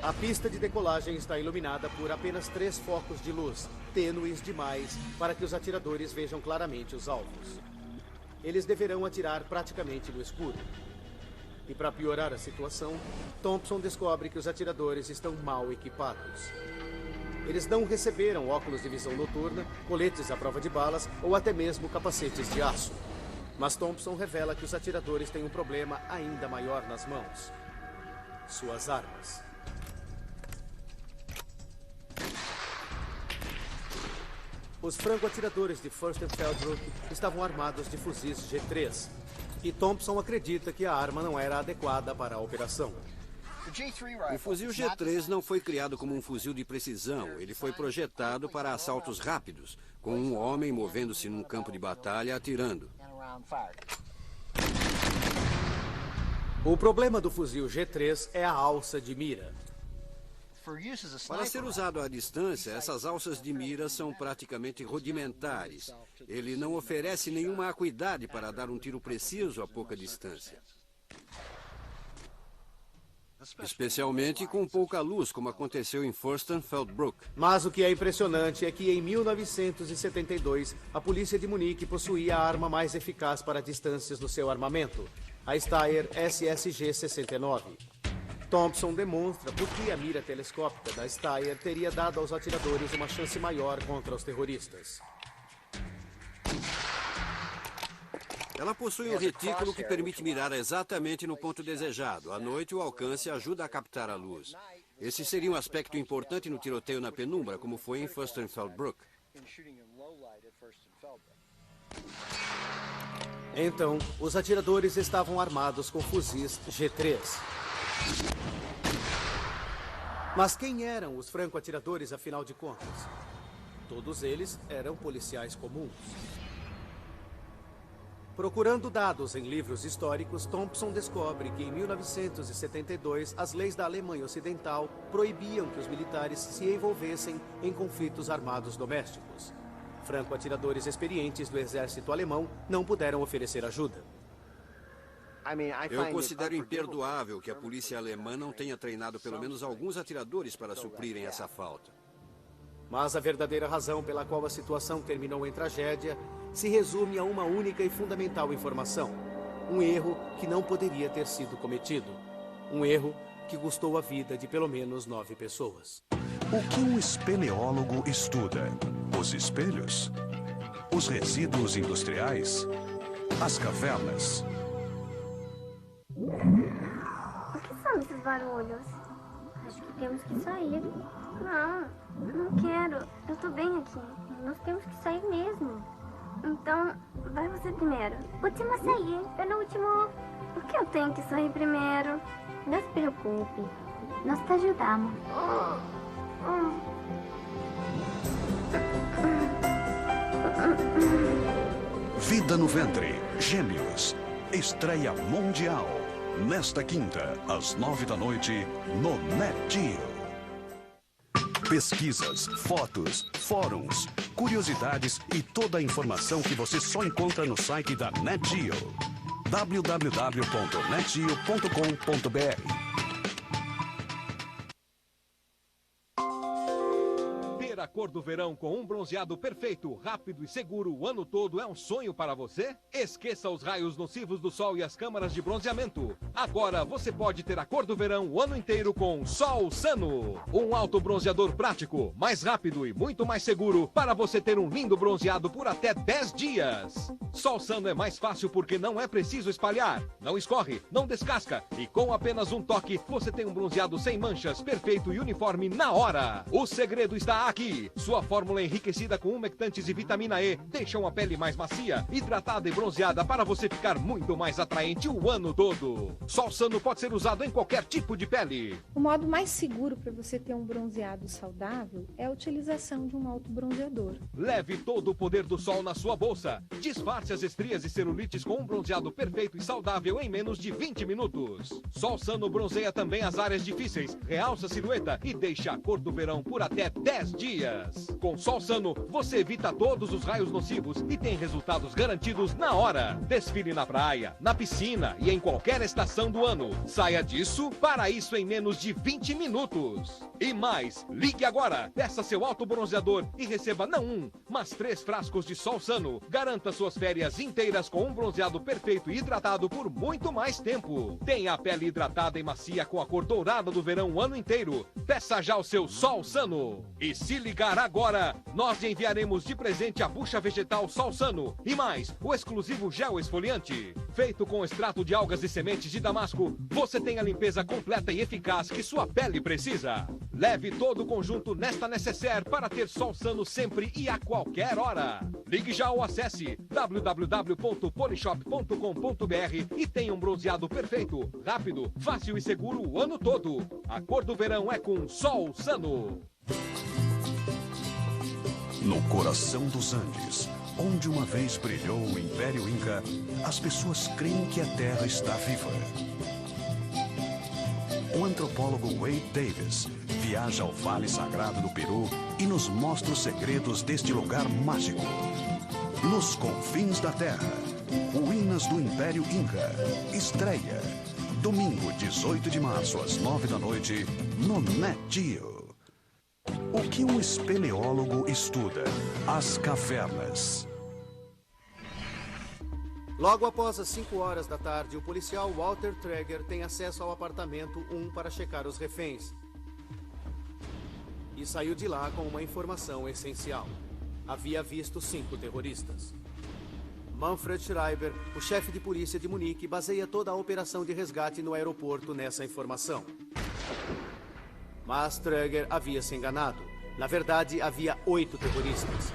Speaker 1: A pista de decolagem está iluminada por apenas 3 focos de luz, tênues demais para que os atiradores vejam claramente os alvos. Eles deverão atirar praticamente no escuro. E para piorar a situação, Thompson descobre que os atiradores estão mal equipados. Eles não receberam óculos de visão noturna, coletes à prova de balas ou até mesmo capacetes de aço. Mas Thompson revela que os atiradores têm um problema ainda maior nas mãos: suas armas. Os franco-atiradores de Fürstenfeldbruck estavam armados de fuzis G3, e Thompson acredita que a arma não era adequada para a operação.
Speaker 13: O fuzil G3 não foi criado como um fuzil de precisão. Ele foi projetado para assaltos rápidos, com um homem movendo-se num campo de batalha atirando.
Speaker 1: O problema do fuzil G3 é a alça de mira.
Speaker 13: Para ser usado à distância, essas alças de mira são praticamente rudimentares. Ele não oferece nenhuma acuidade para dar um tiro preciso a pouca distância. Especialmente com pouca luz, como aconteceu em Fürstenfeldbruck.
Speaker 1: Mas o que é impressionante é que em 1972, a polícia de Munique possuía a arma mais eficaz para distâncias no seu armamento, a Steyr SSG-69. Thompson demonstra por que a mira telescópica da Steyr teria dado aos atiradores uma chance maior contra os terroristas.
Speaker 13: Ela possui um retículo que permite mirar exatamente no ponto desejado. À noite, o alcance ajuda a captar a luz. Esse seria um aspecto importante no tiroteio na penumbra, como foi em Fürstenfeldbruck.
Speaker 1: Então, os atiradores estavam armados com fuzis G3. Mas quem eram os franco-atiradores, afinal de contas? Todos eles eram policiais comuns. Procurando dados em livros históricos, Thompson descobre que em 1972 as leis da Alemanha Ocidental proibiam que os militares se envolvessem em conflitos armados domésticos. Franco-atiradores experientes do exército alemão não puderam oferecer ajuda.
Speaker 13: Eu considero imperdoável que a polícia alemã não tenha treinado pelo menos alguns atiradores para suprirem essa falta.
Speaker 1: Mas a verdadeira razão pela qual a situação terminou em tragédia se resume a uma única e fundamental informação: um erro que não poderia ter sido cometido. Um erro que custou a vida de pelo menos 9 pessoas.
Speaker 6: O que um espeleólogo estuda? Os espelhos? Os resíduos industriais? As cavernas?
Speaker 7: O que são esses barulhos? Acho que temos que sair. Não quero. Eu tô bem aqui. Nós temos que sair mesmo. Então, vai você primeiro. Último a sair. Penúltimo. Por que eu tenho que sair primeiro? Não se preocupe. Nós te ajudamos.
Speaker 6: Vida no Ventre, Gêmeos. Estreia mundial. Nesta quinta, às 9 da noite, no Net Geo. Pesquisas, fotos, fóruns, curiosidades e toda a informação que você só encontra no site da Net Geo. www.netgeo.com.br.
Speaker 15: A cor do verão com um bronzeado perfeito, rápido e seguro o ano todo é um sonho para você? Esqueça os raios nocivos do sol e as câmaras de bronzeamento. Agora você pode ter a cor do verão o ano inteiro com Sol Sano. Um alto bronzeador prático, mais rápido e muito mais seguro para você ter um lindo bronzeado por até 10 dias. Sol Sano é mais fácil porque não é preciso espalhar, não escorre, não descasca e com apenas um toque você tem um bronzeado sem manchas, perfeito e uniforme na hora. O segredo está aqui. Sua fórmula enriquecida com umectantes e vitamina E deixam a pele mais macia, hidratada e bronzeada para você ficar muito mais atraente o ano todo. Sol Sano pode ser usado em qualquer tipo de pele.
Speaker 16: O modo mais seguro para você ter um bronzeado saudável é a utilização de um autobronzeador.
Speaker 15: Leve todo o poder do sol na sua bolsa. Disfarce as estrias e celulites com um bronzeado perfeito e saudável em menos de 20 minutos. Sol Sano bronzeia também as áreas difíceis, realça a silhueta e deixa a cor do verão por até 10 dias. Com Sol Sano, você evita todos os raios nocivos e tem resultados garantidos na hora. Desfile na praia, na piscina e em qualquer estação do ano. Saia disso para isso em menos de 20 minutos. E mais, ligue agora, peça seu autobronzeador e receba não um, mas 3 frascos de Sol Sano. Garanta suas férias inteiras com um bronzeado perfeito e hidratado por muito mais tempo. Tenha a pele hidratada e macia com a cor dourada do verão o ano inteiro. Peça já o seu Sol Sano. E se ligar agora, nós lhe enviaremos de presente a bucha vegetal Sol Sano e mais, o exclusivo gel esfoliante. Feito com extrato de algas e sementes de damasco, você tem a limpeza completa e eficaz que sua pele precisa. Leve todo o conjunto nesta necessaire para ter Sol Sano sempre e a qualquer hora. Ligue já ou acesse www.polishop.com.br e tenha um bronzeado perfeito, rápido, fácil e seguro o ano todo. A cor do verão é com Sol Sano.
Speaker 6: No coração dos Andes, onde uma vez brilhou o Império Inca, as pessoas creem que a Terra está viva. O antropólogo Wade Davis viaja ao Vale Sagrado do Peru e nos mostra os segredos deste lugar mágico. Nos confins da Terra, ruínas do Império Inca. Estreia, domingo 18 de março às 9 da noite, no Net Geo. O que um espeleólogo estuda? As cavernas.
Speaker 1: Logo após as 5 horas da tarde, o policial Walter Traeger tem acesso ao apartamento 1 para checar os reféns. E saiu de lá com uma informação essencial. Havia visto 5 terroristas. Manfred Schreiber, o chefe de polícia de Munique, baseia toda a operação de resgate no aeroporto nessa informação. Mas Traeger havia se enganado. Na verdade, havia 8 terroristas.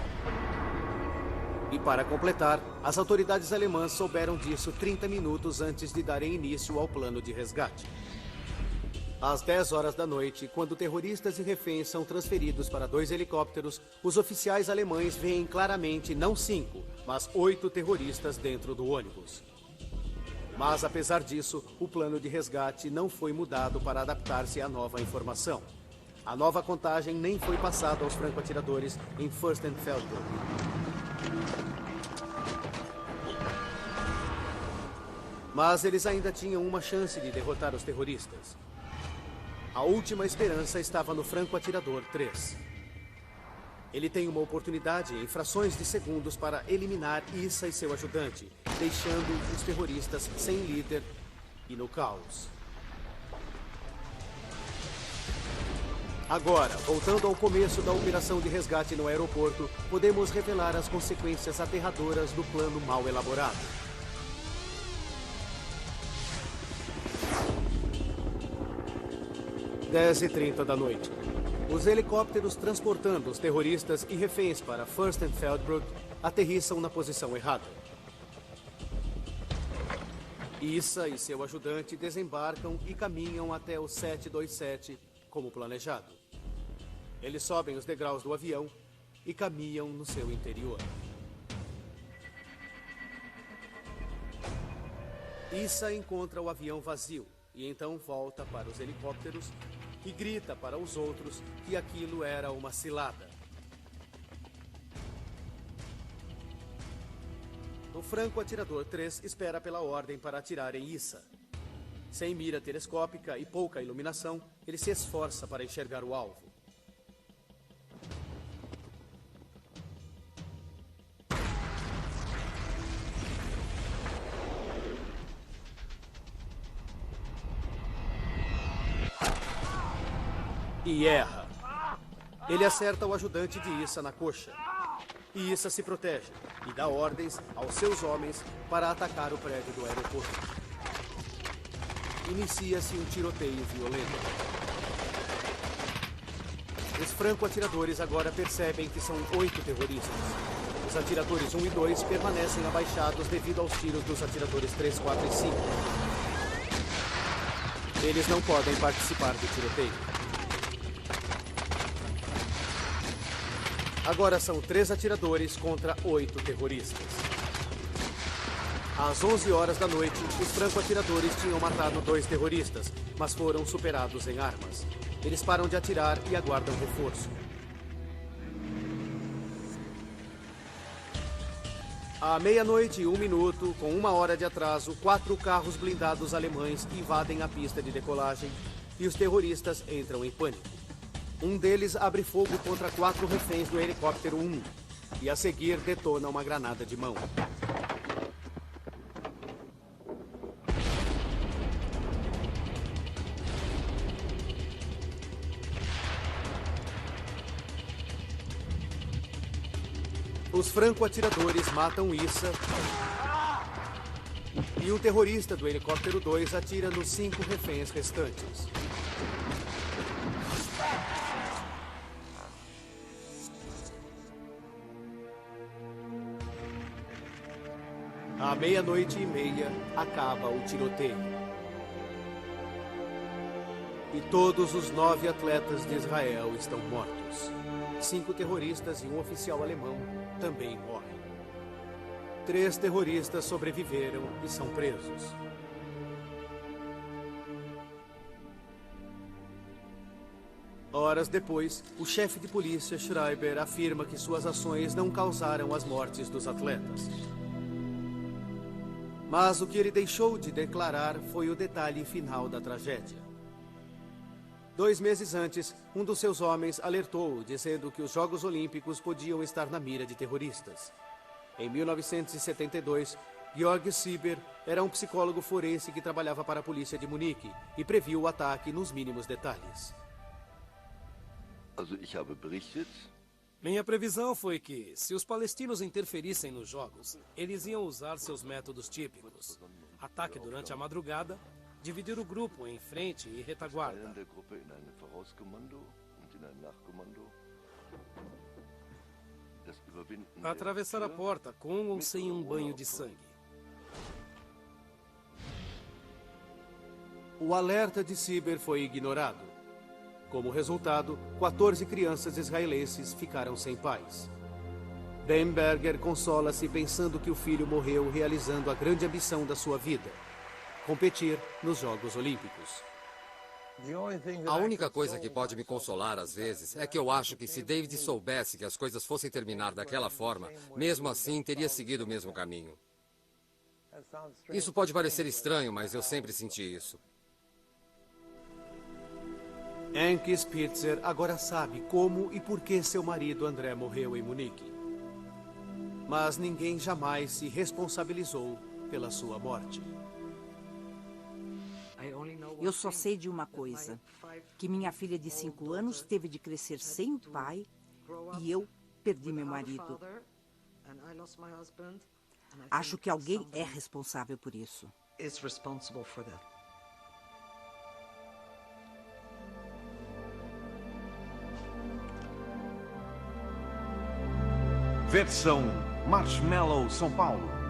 Speaker 1: E para completar, as autoridades alemãs souberam disso 30 minutos antes de darem início ao plano de resgate. Às 10 horas da noite, quando terroristas e reféns são transferidos para 2 helicópteros, os oficiais alemães veem claramente não 5, mas 8 terroristas dentro do ônibus. Mas, apesar disso, o plano de resgate não foi mudado para adaptar-se à nova informação. A nova contagem nem foi passada aos franco-atiradores em Fürstenfeldbruck. Mas eles ainda tinham uma chance de derrotar os terroristas. A última esperança estava no franco-atirador 3. Ele tem uma oportunidade em frações de segundos para eliminar Issa e seu ajudante, deixando os terroristas sem líder e no caos. Agora, voltando ao começo da operação de resgate no aeroporto, podemos revelar as consequências aterradoras do plano mal elaborado. 10h30 da noite. Os helicópteros transportando os terroristas e reféns para Furstenfeldbruck aterrissam na posição errada. Issa e seu ajudante desembarcam e caminham até o 727, como planejado. Eles sobem os degraus do avião e caminham no seu interior. Issa encontra o avião vazio e então volta para os helicópteros e grita para os outros que aquilo era uma cilada. O franco-atirador 3 espera pela ordem para atirar em Issa. Sem mira telescópica e pouca iluminação, ele se esforça para enxergar o alvo. E erra. Ele acerta o ajudante de Issa na coxa. E Issa se protege e dá ordens aos seus homens para atacar o prédio do aeroporto. Inicia-se um tiroteio violento. Os franco-atiradores agora percebem que são 8 terroristas. Os atiradores 1 e 2 permanecem abaixados devido aos tiros dos atiradores 3, 4 e 5. Eles não podem participar do tiroteio. Agora são 3 atiradores contra 8 terroristas. Às 11 horas da noite, os franco-atiradores tinham matado 2 terroristas, mas foram superados em armas. Eles param de atirar e aguardam reforço. À meia-noite e 1 minuto, com 1 hora de atraso, 4 carros blindados alemães invadem a pista de decolagem e os terroristas entram em pânico. Um deles abre fogo contra 4 reféns do helicóptero 1 e a seguir detona uma granada de mão. Os franco-atiradores matam Issa e o terrorista do helicóptero 2 atira nos 5 reféns restantes. À meia-noite e meia, acaba o tiroteio. E todos os 9 atletas de Israel estão mortos. 5 terroristas e um oficial alemão também morrem. 3 terroristas sobreviveram e são presos. Horas depois, o chefe de polícia, Schreiber, afirma que suas ações não causaram as mortes dos atletas. Mas o que ele deixou de declarar foi o detalhe final da tragédia. 2 meses antes, um dos seus homens alertou-o, dizendo que os Jogos Olímpicos podiam estar na mira de terroristas. Em 1972, Georg Sieber era um psicólogo forense que trabalhava para a polícia de Munique e previu o ataque nos mínimos detalhes.
Speaker 12: Minha previsão foi que, se os palestinos interferissem nos jogos, eles iam usar seus métodos típicos. Ataque durante a madrugada, dividir o grupo em frente e retaguarda. Atravessar a porta com ou sem um banho de sangue.
Speaker 1: O alerta de Sieber foi ignorado. Como resultado, 14 crianças israelenses ficaram sem pais. Bamberger consola-se pensando que o filho morreu realizando a grande ambição da sua vida: competir nos Jogos Olímpicos.
Speaker 5: A única coisa que pode me consolar às vezes é que eu acho que se David soubesse que as coisas fossem terminar daquela forma, mesmo assim teria seguido o mesmo caminho. Isso pode parecer estranho, mas eu sempre senti isso.
Speaker 1: Anke Spitzer agora sabe como e por que seu marido André morreu em Munique. Mas ninguém jamais se responsabilizou pela sua morte.
Speaker 2: Eu só sei de uma coisa, que minha filha de 5 anos teve de crescer sem pai e eu perdi meu marido. Acho que alguém é responsável por isso.
Speaker 6: Versão Marshmallow São Paulo.